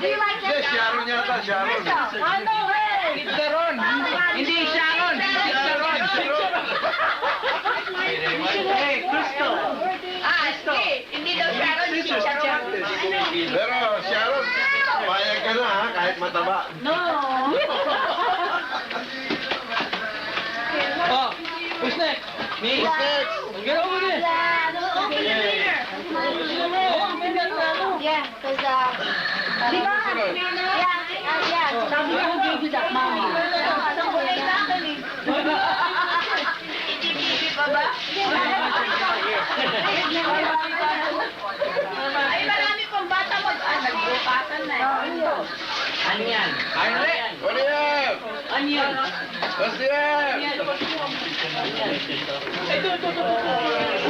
Do you like that? Sharon yata, Sharon. Ano eh? Sharon. Hindi Sharon. Sharon. Hey, Crystal. Sige. Hindi daw Sharon, si Sharon. Pero Sharon, payag ka na ha, kahit mataba. No. Oh, who's next? Me. Who's next? Get over there. Open the later. Yeah, because, di ba? Yeah. Sabi ko, give you that mommy. Kulay sa akin eh. Itibibig pa ba? Ay, marami pong bata nag-grupatan na eh. Ano yan? Onion. What do you have? Onion. What's there?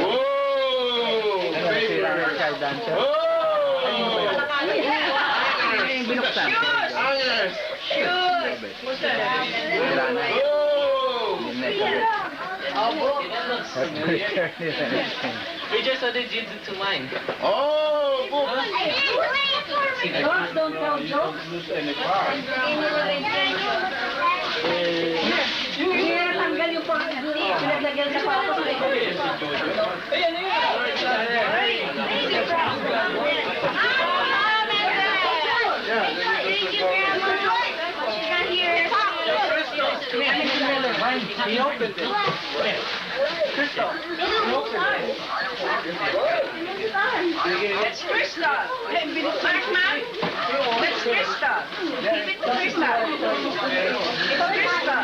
Whoa! Favorite. Oh! Binuksan. Onions. We just ordered you to mine. Oh! Oh! Books. Don't tell jokes. Here, tanggal yung pinaglagyan sa pato. He opened it. Crystal. That's Krista. Mark, ma'am. That's Krista. Give it to Krista. It's Krista.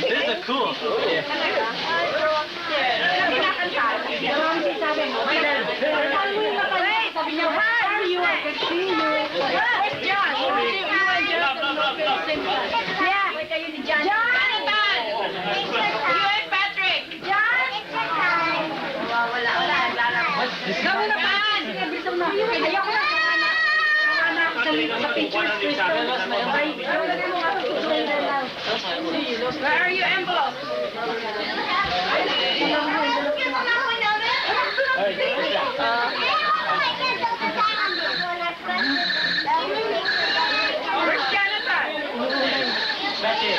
This is cool. Where are your envelopes? Where's Jonathan? That's it.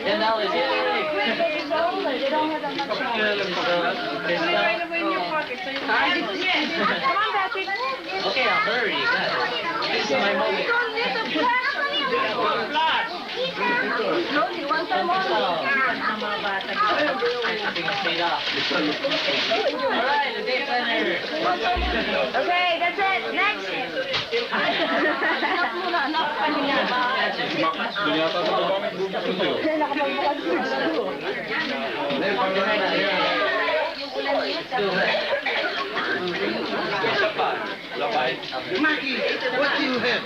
$10. Yay! Okay, I'll hurry. This is my moment. Alright, the day planner. Okay, that's it. Next. Marky, what do you have?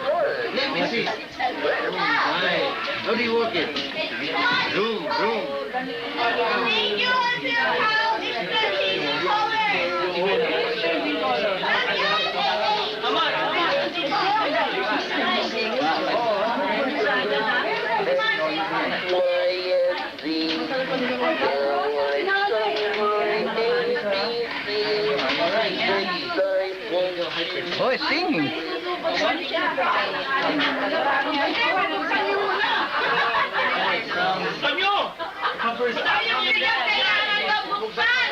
Let me see. Right. How do you work it? Zoom. Oh, it's singing. Banyo! First time Ayaw yung niya kailangan mabuksan!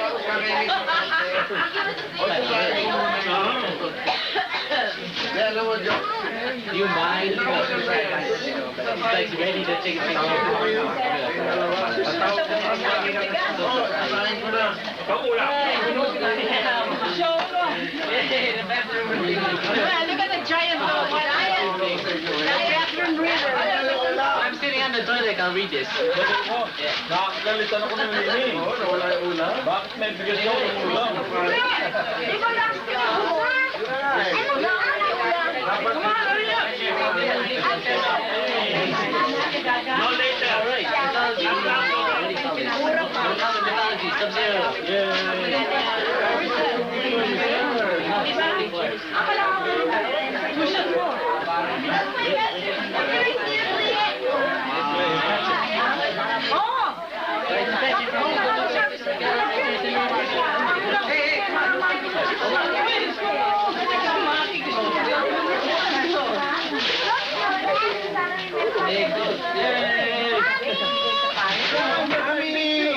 Hindi, alam mo, Joe. Do you mind? It's like ready to take a picture. Asahin ko na. Look at the giant bathroom river. I'm sitting on the toilet, I'll read this. Nakakalitan ako ng Nini. Oo, nawala yung ulam. Bakit may bigas daw ng ulam? Ikaw lang No later. All right. Mythology, Sub-Zero. Mommy!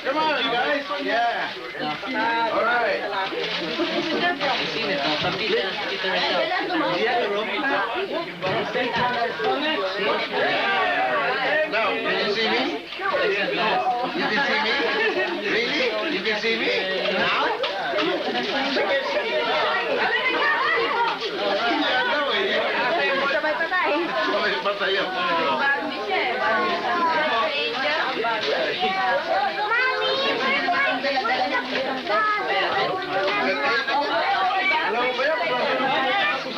Come on, you guys. Yeah. All right. I've seen it now. From Tita herself. Now, can you see me? You can see me? Really? You can see me? Now? Sabay patay ako. Alam mo ba yan?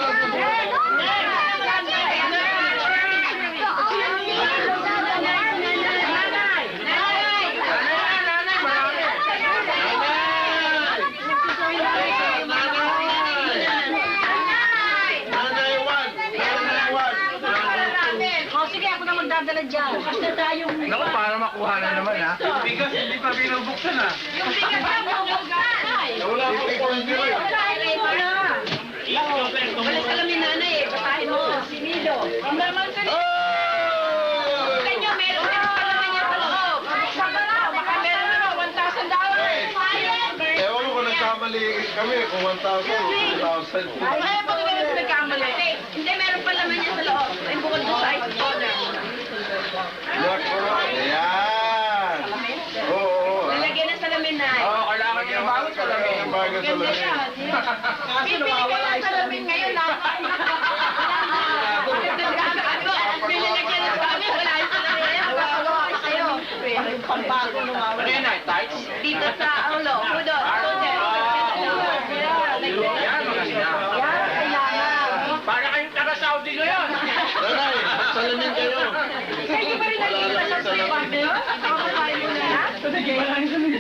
Magdadala dyan. Basta tayong... Naku, para makuha na naman ha. Bigas hindi pa binubuksan ah. Yung bigat na mabugay. Wala akong pagpapalito eh. Patahin mo na. Wala ka lang nanay eh. Patahin mo. Sinilo. Ang naman sa kanya, meron din pala niya sa loob. Buksan ka na. Baka meron na $1,000. Ewan ko kung nagkamali kami kung 1,000 o 2,000. Ay, pag meron sa nagkamali. Hindi, meron pala naman niya sa loob. Ay, bukod doon sa ice corner. Ayan! Oo. Lalagyan ng salamin na. Oo, kailangan niya ng bagong salamin. Ang bagay sa Ganda lamin. yan. Bibili ka ng salamin ngayon lang. Binilagyan ng salamin, wala yung salamin. Wala sa'yo. Pambago naman. Ano yan, tights? Dito sa ulo. Udo. Yan, mga sina. Para kayong taga-Saudi ngayon. Nanay, salamin kayo. Kaya ba rin nagkikita sa iyo? Nakakakain mo na?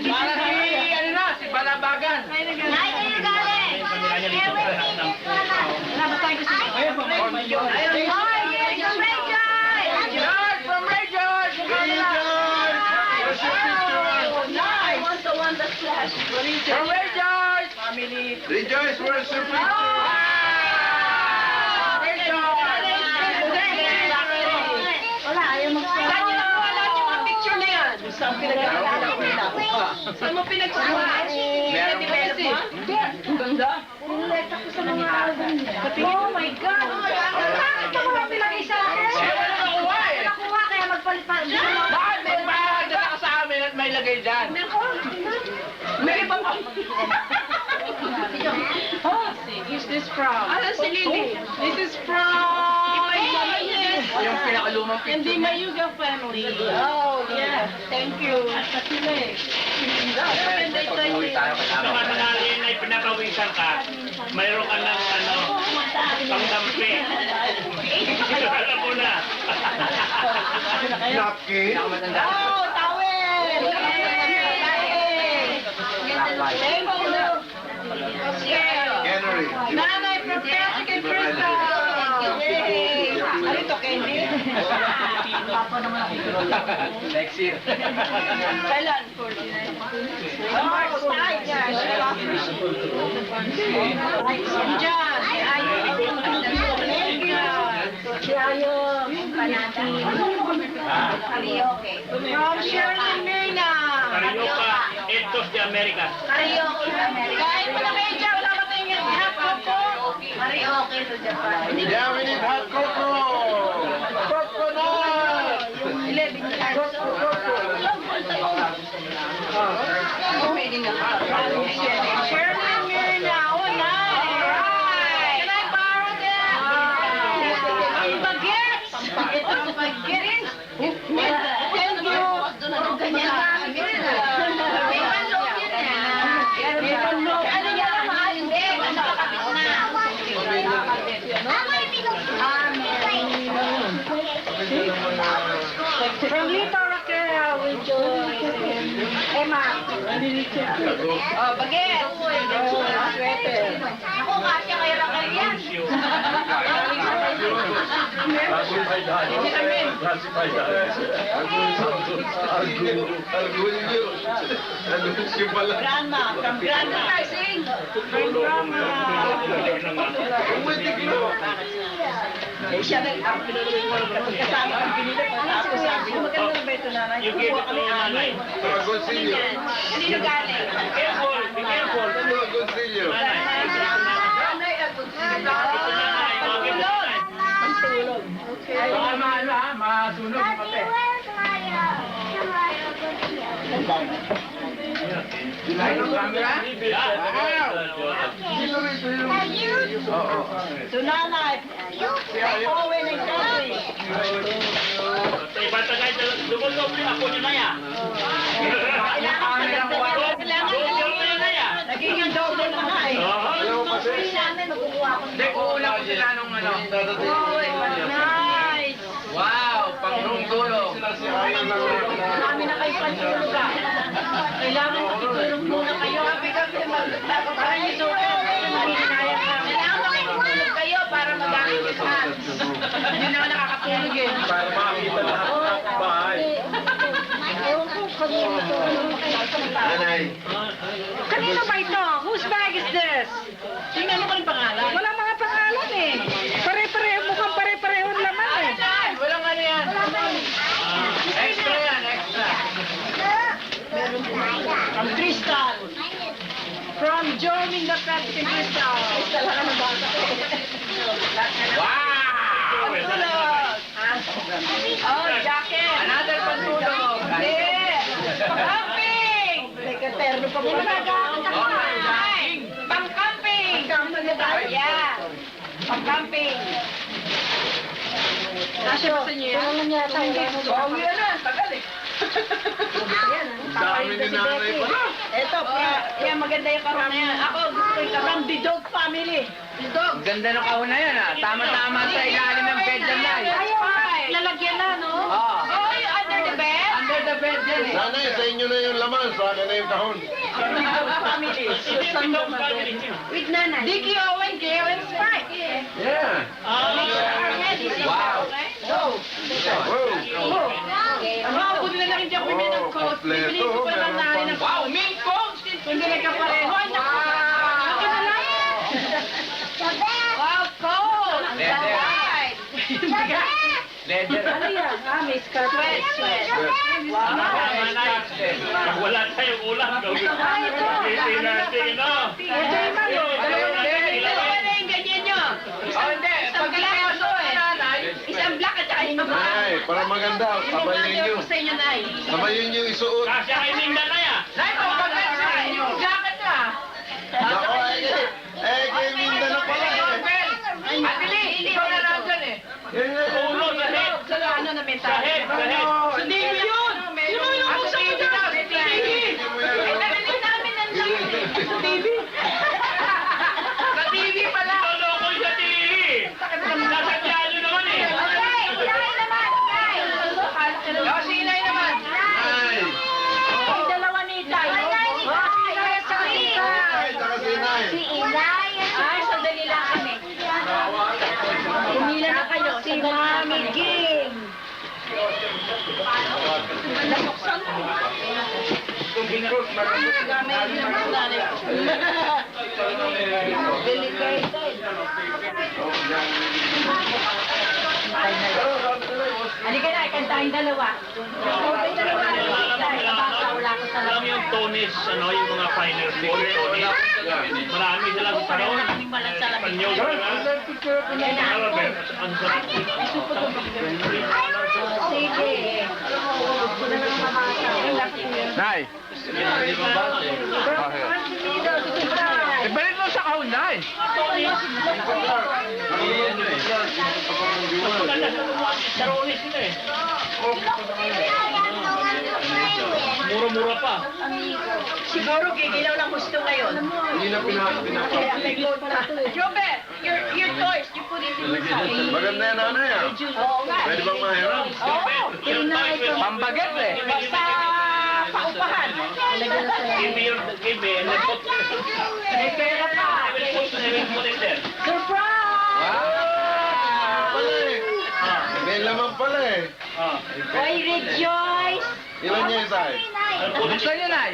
Para si, ano na, si Balabagan. Nay, kayo galing! Wala ba tayo gusto? Ayun, George from Ray George! Hey, George! Where's your picture? I want the one that's flash. From Ray George! Rejoice, where's your picture? Wala, ayaw mag-flash. Saan niyo nakuha lahat yung mga picture na yan? Saan pinagkakala? Saan mo pinagkuha? Pinadevelop mo? Hindi. Ang ganda. Pinileta ko sa mga album niya. Oh my God! Bakit ka mga pinagay sa akin? Wala nakuha eh. Wala nakuha, kaya magpalit-palit. Bakit may mahadala ka sa amin at may lagay dyan? May iba pa. Who's this from? Ano si Lily? This is from... Yung pinakalumang picture. Hindi Mayuga family. Oh, yeah. Thank you. Sa sila eh. Pag-uwi tayo kasama. Sa mananalin ay pinakawisan ka, mayroon ka ng pangdampi. Alam mo na. Napkin? Pinakamatanda. Oh, tawel! Thank you. Henry. Nanay, prepare chicken fritters. Yay! Ano ito, hindi. Papa naman ako. Next year. Kailan? 49. Oh, style niya. Diyan, si Ayo. Si Ayo. Panati. Karaoke. From Shirley Mirna. Carioca, Estos de America. Karaoke sa Amerika. Kain mo na kayo dyan. Wala ka tayong hot cocoa. Karaoke sa Japan. Yeah, we need hot cocoa. Coconut. 11 years. Shirley Mirna. Oh, nice. Can I borrow that? Ang bagets. Ito ang bagets. Thank you. May panlog yun na. May panlog. Ano yan? Hindi. Nakakapit na. From Lito Raquel with Emma. Oh, bagets. Sweater. Ako, kasya kayo Raquel yan. Argulyo pala. Grandma, from Grandma. Sing. From Grandma. Siya ang kasama ang pinili. Tapos sabi ko, maganda ba ito nanay? You give it to nanay. Agoncillo. Kanino galing? Be careful, be careful. Agoncillo. Nanay, Okay. Masunog yung kape. Ay, no camera? To nanay. Owen and Kathy. Iba tagay, dugo-doble ako ni Maya. Nagiging double na nga eh. Hindi, kuula ko sila nung ano. Nice. Wow, pang-room tulog. Marami na kayo pantulog ah. Kailangan makitulog muna kayo. Happy-happy magtapos para yung suka. Kailangan makitulog kayo para magamit yung hands. Hindi naman nakakatulog eh. Para makita lahat ng bahay. Ewan ko kanino ito. Nanay. Kanino ba ito? Whose bag is this? Tingnan mo kung pangalan. Walang mga pangalan eh. Pare-pareho, mukhang pare-pareho laman eh. Walang ano yan. Extra yan, extra. From Crystal. From Joe Mindapet to Crystal. Crystal, ano ba? Wow! Pantulog. Oh, jacket. Another pantulog. Hindi. Pang-camping. Nagkaterno pa muna. Pang-camping. Yeah. Pang-camping. Nasya ba sa inyo yan? Ano niya tayo? Oh, yan na. Tagal eh. Dami ni nanay pala. Ito, yan maganda yung kahon na yan. Ako, gusto ko yung kahon, the dog family. The dog. Ganda ng kahon na yan ah. Tama-tama sa ilalim ng bed yan na eh. Lalagyan na, no? Oo. Oh, yung under the bed? Under the bed yan eh. Nanay, sa inyo na yung laman. Sa akin na yung kahon. The dog family. Susan Dumadon. With nanay. Dickie Owen, Gay Owen Spike. Yeah. Wow. Go. Wow. Ano, buti na lang hindi ako bibili ng coat. Bibili ko pa lang namin ng Wow, main coat! Hindi nagkapareho. Ay, naku. Ako na lang. Wow, coat. Leather. Right. Leather. Ano yan? May skirt. Sweat. Pag wala tayong ulam, gawin. Ay, ito. Hindi natin, no? Ito yung man. Dalawa na yung ganyan nyo. Oh, hindi. Isang Pag black ipasok ito sa eh. nanay, Isang black at saka yung black. Nay, para maganda. Yung Sabayin mga nyo. ko sa inyo, Nay. Sabayin nyo isuot. Kasya kay Linda na yan. Nay, pagpagpag sa inyo. Jacket na. Nako, kay Minda na pala eh. Atili, ikaw na nandyan eh. Ulo sa head. Sa ano na may Sa head, sa head. Sa TV yun! Sino yung Sa usa TV mo daw, dyan? sa TV. Ay, narinig namin nandiyan. Sa TV. Sa TV pala. Lolo ko sa TV. Nasa dialo naman eh. Oh, si Inay naman. Nay. Ay, dalawa Nasuksan ko. Gamit yung mga nanay ko. Delicated. Halika na, ikantahin dalawa. Okay, dalawa. Wala ko sa Alam mo yung tonis, ano, yung mga finer food, tonis. Marami silang panahon. Espanyol, diba? Albert, ang sarap. Sige. Gusto na lang mamasa. Nay, ibalik mo sa kahon, Nay. Maganda sa mga sarones sila eh. Mura-mura pa. Siguro gigilaw lang gusto ngayon. Hindi na Kaya may gold na. Jobe, your toys, you put it inside. Maganda yan, nanay, ah. Oo nga. Pwede bang mahiram? Oo. Tinay ko. Pambaget eh. Basta paupahan. Give me, and then put May pera pa. it there. Surprise! Pala eh. May laman pala eh. Ah. Oy, rejoice! Ilan niya isa eh? Buksan niyo, Nay.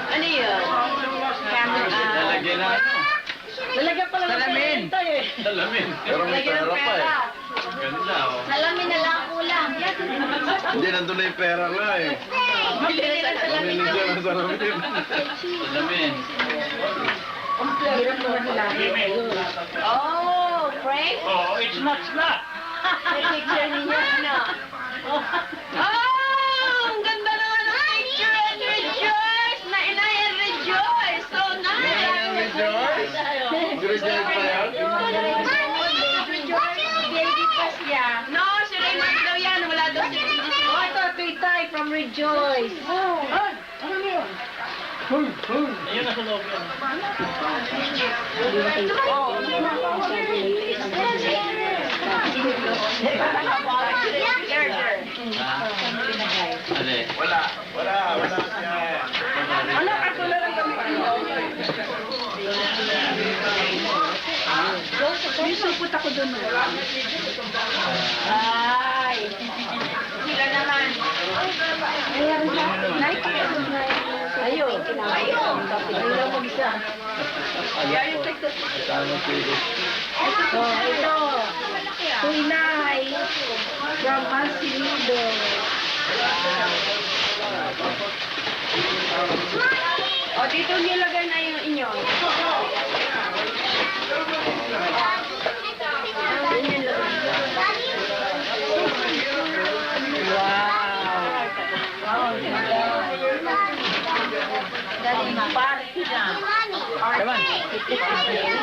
Ano yun? Camera. Lalagyan na ano. Lalagyan pala ng Salamin. pera eh. Salamin. Pero may Lalagyan ng pera pa eh. pera. Ganda oh. Salamin na lang kulang. Hindi, nandun na yung pera nga eh. Bili ng salamin. Maninigyan ng salamin. Salamin. Hirap naman nila. Give me. Oh, Frank? Oh, it's not snap. May picture ninyo, ano? Oh, ang ganda naman ng picture and rejoice! Nainay and rejoice! So nice! Rejoice? Rejoice pa yan? Baby pa siya. No, si Raymond daw yan. Wala daw si Raymond. Oh, ito, Tuytay from Rejoice. Oh, Ayun nasa loob yan. Wala. Wala siya. Ano, ako na lang kami. May supot ako doon. Ay. Sila naman. Ayan na. Naipakasod na yun. Ayun. Ayun. Ayun lang mag-isa. Ayan yung tekto. Ito. Tuinay. From Ansiludo. O, dito nilagay na yung inyo. Galing party na. Kaman.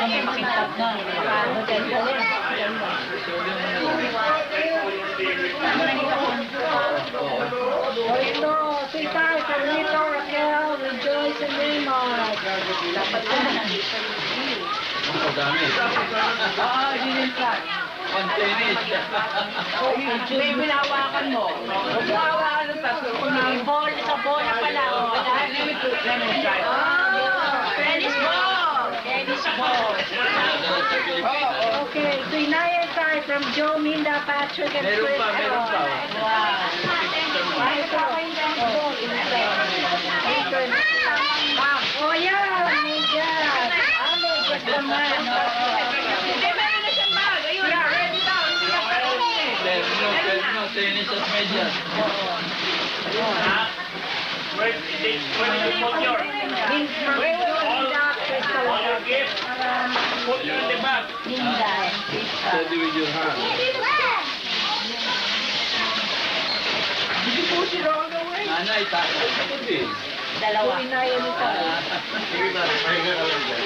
May makintab na. Paano ganda rin? O ito, Titay, Carlito, Raquel, Rejoice, and Raymond. Dapat na. Ang dami. Ah, dinintag. Contained. May binawakan mo. Huwag mo hawakan ng taso. May ball, sa bola pala. Oh, tennis ball. Tennis ball. Oh, okay. So, Inaya Tay from Joe, Minda, Patrick, and Meron Chris. pa, meron pa. Wow. Ay, ito ako yung tennis ball. Oh, yeah. Megas. Megas naman. Hindi, meron na siyang bag. Ayun. Yeah, ready daw. Hindi ka pa rin Terno, tennis at medyas. Where did you put your all your gifts? Put you in the bag. Steady with your hand. Nanay, tatay. Hindi. Dalawa. Inaya nito. Sige na, pahinga ka lang dyan.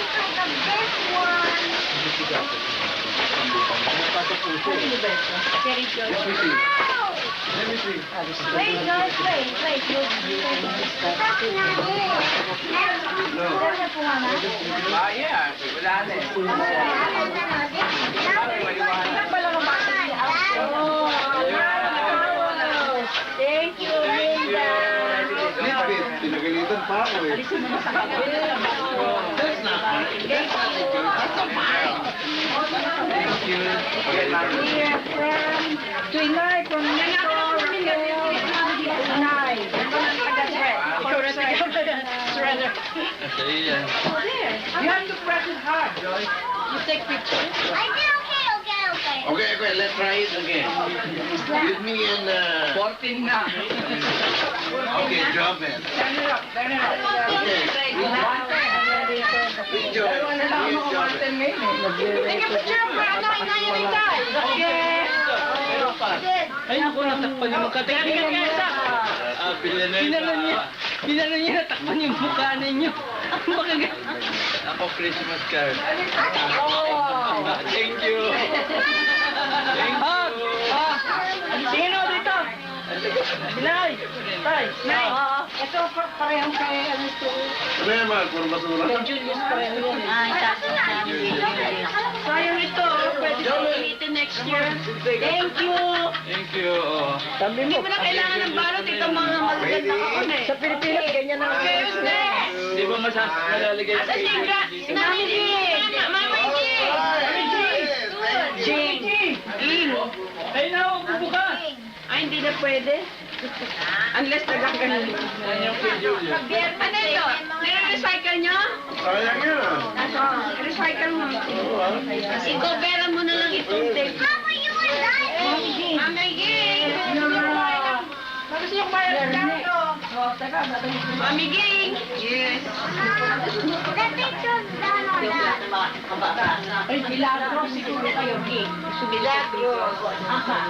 Cherry Joy. Let me see. Let me see. Wait, guys, wait. Ah, yeah. Wala na eh. Thank you, Linda. Litbit, pinagalitan pa ako eh. That's not mine. Here from Twinay from Nico, Raquel, Tunay. Iya. You have to press it hard, Joy. You take pictures. Okay, let's try it again. Give me an 14 na. Okay, job man. Stand it up, stand it up. Okay. Big job. Dalawa na lang Big mga job. 10 minutes. Take a picture for ano, inayaritan. Okay. Ay, naku, natakpan yung mukha. Teka, teka, teka, isa. Pinano niya, natakpan yung mukha ninyo. Baka Ako Christmas card. Thank you. Sino dito? Nay! Tay! Nay! Ito parehong kay ano ito. Ano naman, kung basura? Julius pareho yun. Sayang ito. Pwede ko ulitin next year. Thank you. Thank you. Hindi mo na kailangan ng balot. Ito mga magaganda ka eh. Sa Pilipinas, ganyan na. Okay, who's next? Di ba malalagay Asa si Mami G? Mami G! G! Ay, na, bubuka. Ay, hindi na pwede. Unless nagkakaroon. Ano ito? Nire-recycle nyo? Sayang yun. Recycle mo. Ikoberan mo na lang itong tape. Mami G! Gusto yung bayad ka ito? Mami G! Yes. Ay, Milagro, siguro kayo, G. Milagro. Aha.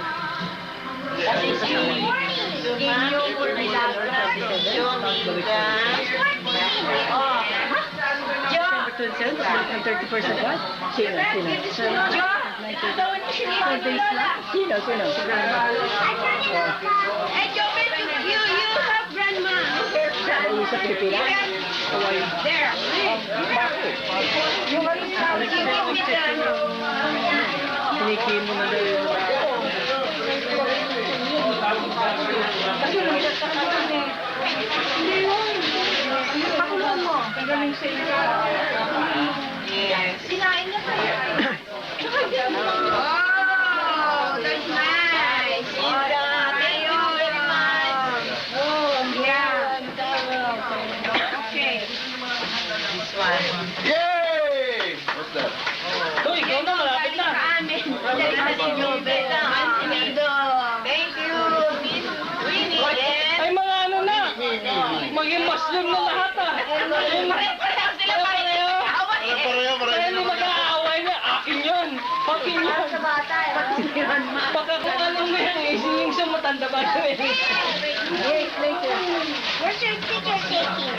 Kasi si Inyo Milagro. Jomita. Oh. Jo! 30% ba? Sino? Jo! Gawin mo si Lola. Sino? Hey, Jo, you have grandma. Sa Pilipinas? There. Yung Pinikin mo na daw yung pakulong mo. Galing sa iyo. Sinain niya pa yan. Oh, that's nice. Thank you very much. Oh, yeah. Okay. This one. Yay! What's that? Uy, ikaw na, malapit na. Thank you, Miss Winnie. Yes. Ay, mga ano na. Maging Muslim na lahat ah. Pareho sila tayo. Pareho. Kaya hindi mag-aaway na. Akin yun. Akin yun. Baka kung anong na yan, isingin sa matanda ba ito eh. Where's your teacher taking?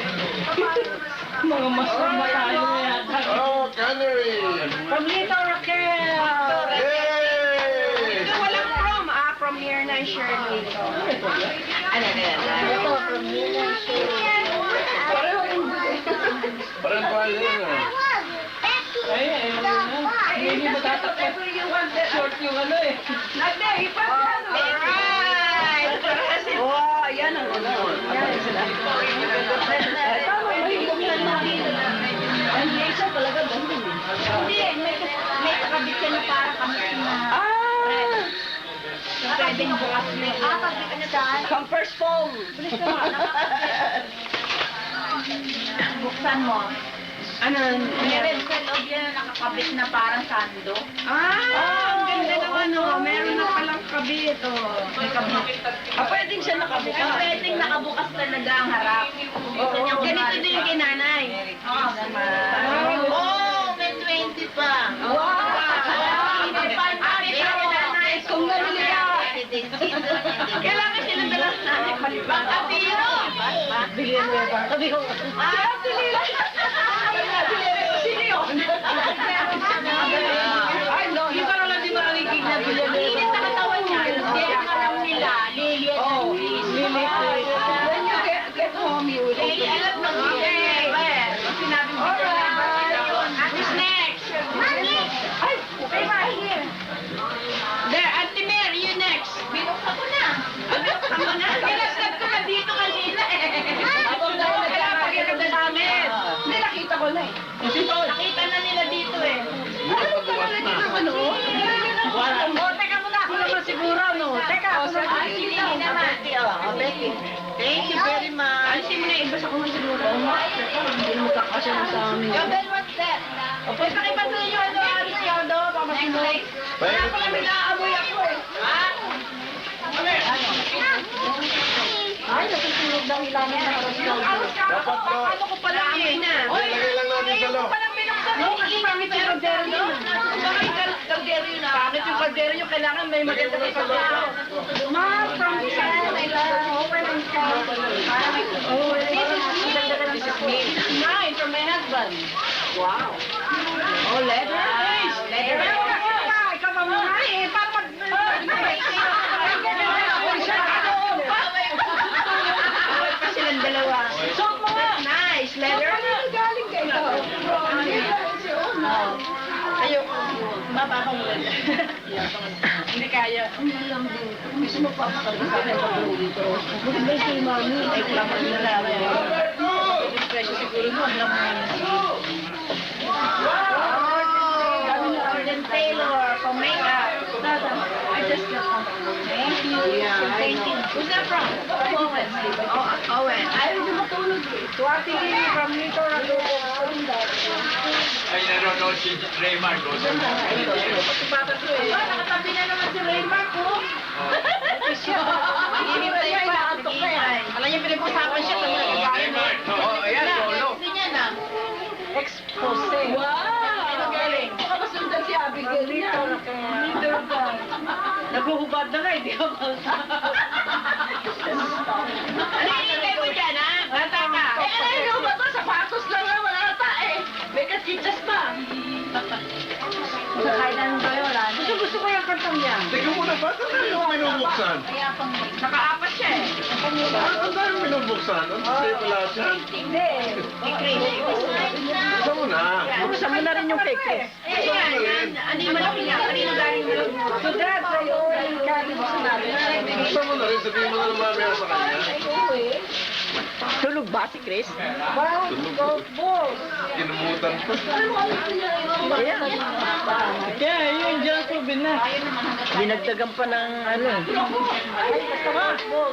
Mga Muslim na tayo na yata. Oh, cannery! From Lito Raquel. Yay! Ito walang from. From here na Shirley. Ano na yan? Ito, from here na Shirley. Parang pala yun ah. Ay, hindi matatakot. Short yung ano eh. Alright! Oh, yan ang ano. Yan sila. Tama, may buksan na dito. Ang laser talaga doon. Hindi, may kakabit ka na para kami na. Pwedeng bukas na. Pagkita ka na saan? Comfort foam. Bilis ka nga. Buksan mo. Ano? Meron sa loob yan na nakakabit na parang sando. Ang ganda ng ano. Meron na palang kabit. May kabit. Pwedeng siya nakabit. Pwedeng nakabukas talaga ang harap. Ganito din yung kinanay. Oh, may 20 pa. Wow! Kung gano'n kailangan silang dalang nanik malibang. Abiro! Bilhin mo yung abiro. Bilhin! Sino yun? Ay, no. Yung parang lang di makakikig na bilhin mo yung sa katawan niya. Hindi ang alam nila. Lily and Louise. Lily and Louise. When you get home, you will eat. Alam mo, sinabi mo. Who's next? Mami! Ay, okay, right here. There, Auntie Mary, you next. Binuksan ko na. Binuksan mo na? Kinasad ko na dito kanina eh. Habang daw, kailangan pagkakanda namin. Hindi, nakita ko na eh. Nakita na nila dito eh. Ano pa na dito ano? Teka muna, ako naman siguro, no? Teka, ako naman. Hindi naman. Becky. Thank you very much. Alisin mo na, ibasa ko na siguro. Hindi mo kakasya na sa amin. Yo, Ben, what's that? O, pwede pakipansin nyo, ano, Aris Yodo, pamasinay. Kaya pala may naamoy ako eh. Ha? Ay, nasusunod daw ilangan na Aris Yodo. Dapat ba? Ano ko pala eh. Lagay lang natin sa loob. Palang binuksan mo kasi pangit yung kaldero nyo. Baka yung kaldero yun ah. Pangit yung kaldero nyo, kailangan may maganda na kaldero. Ma, from the side, I love open and soft. Oh, this is me. This is mine from my husband. Wow. Oh, leather? Nice. Leather. Ikaw pa muna eh. Para mag... Away pa silang dalawa. Suot mo nga. Nice. Leather. Galing ka ito. Ayoko. Mapapamulad. Hindi kaya. Gusto mo pa sa akin pag-uwi dito. Maganda si Mami. Ay, klamar na lang. Yung presyo siguro mo. Alam mo yan. Arden Taylor for makeup. I just got some. Thank you. Thank you. Who's that from? Owen. Owen. Ayaw na matulog eh. Swati from Nito Ragobo. Ay, nanonood si Raymar. Pati ko eh. Nakatabi na naman si Raymar ko. Hinintay pa. Nakantok na yan. Alam niya pinag-usapan siya. Raymar. Ayan, solo. Hindi niya na. Expose. Wow! Ano galing? Makasundan si Abigail. Nito ka. Naguhubad na nga, hindi ka ba? Ano hinintay mo dyan, ha? Wata ka. Ano yung ba ito? Sapatos lang nga, wala ata eh. May kasichas pa. Kailan ba yun, wala? Gusto ko yung kartong niya. Tingnan mo na, ba't ang dami yung minubuksan? Nakaapat siya eh. Ba't ang dami minubuksan? Ano sa'yo pala siya? Hindi. Kay Chris. Buksan mo na. Buksan mo na rin yung kay Chris. Eh, yan. Ano yung malaki niya? Kanino galing mo? So, Dad, sa'yo, yung galing mo sa namin. Buksan mo na rin, sabihin mo na ng mamaya sa kanya. Tulog ba si Chris? Wow, boss. Kinumutan pa. Kaya yun, dyan ko na. Dinagdagan pa ng ano.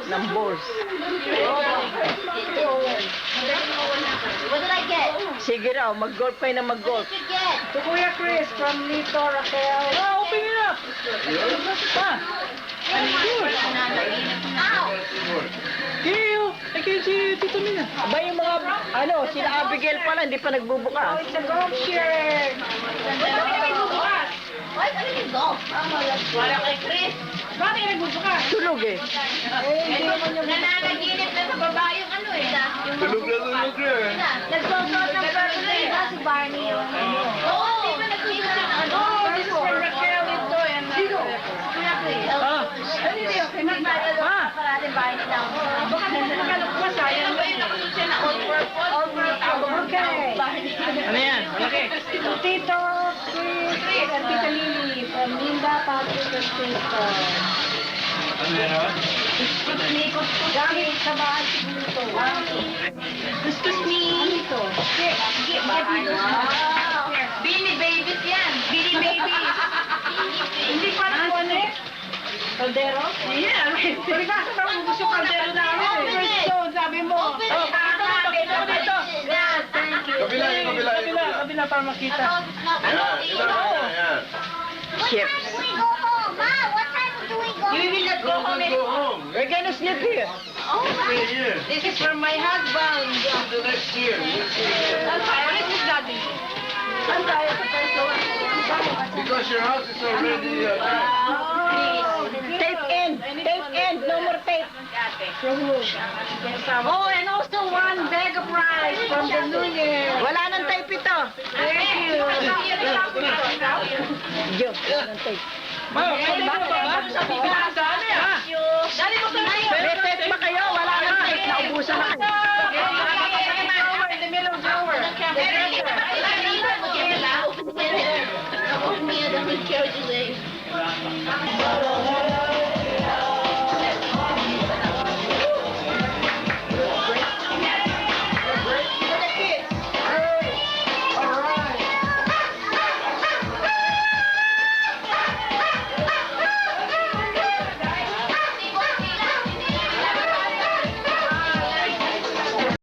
Ng balls. What did I get? Sige raw, mag-golf kayo na mag-golf. What did you get? To Kuya Chris from Nito Raquel. Ah, open it up. Pa. Ow! Kaya, I can see Tito Mina. Ba yung mga, ano, sila Abigail pala, hindi pa nagbubukas. It's a golf shirt. Why did you go? Wala kay Chris. Bakit nagbubukas? Tulog eh. Nananaginip na sa baba yung ano eh. Yung Tulog na tulog eh. nagsusot ng birthday. Si Barney yun. Oo, di ba nagsusot ng ano? This is from Raquel ito and Kuya Chris. Ah. Ano yun? Pinagdadalo Ah. ka parati Barney lang. Baka nakalagpas, sayang ba yung nakasuot siya na all purple? All purple. Okay. Ano yan? Malaki. Tito Chris and Tita Lily from Linda Patrick and Tito. Ano yan? Gamit sa bahay siguro. Excuse me. Ano ito? Get me those. Beanie Babies yan. Beanie Babies. Hindi pa na ano eh? Kaldero? Yeah. Pero nasa daw gusto kaldero namin eh. First stone, sabi mo. Open it. Dito. Yes, thank you. Kabila, kabila, Kabila, kabila para makita. Ayan, ayan. Chips. What time do we go home? Ma, what time do we go You will not go home Go anymore. home. We're gonna sleep here. Oh, Stay here. This is for my husband. The next year. Saan tayo? This is daddy. Saan tayo sa peso? Because your house is already Tape end. Tape end. No more tape. Oh, and also one bag of rice from the New Year. Wala nang tape ito. Thank you. Yo, wala nang tape. Ma, pwede ba ba? Sa bigas. Dali mo sa May tape ba kayo? Wala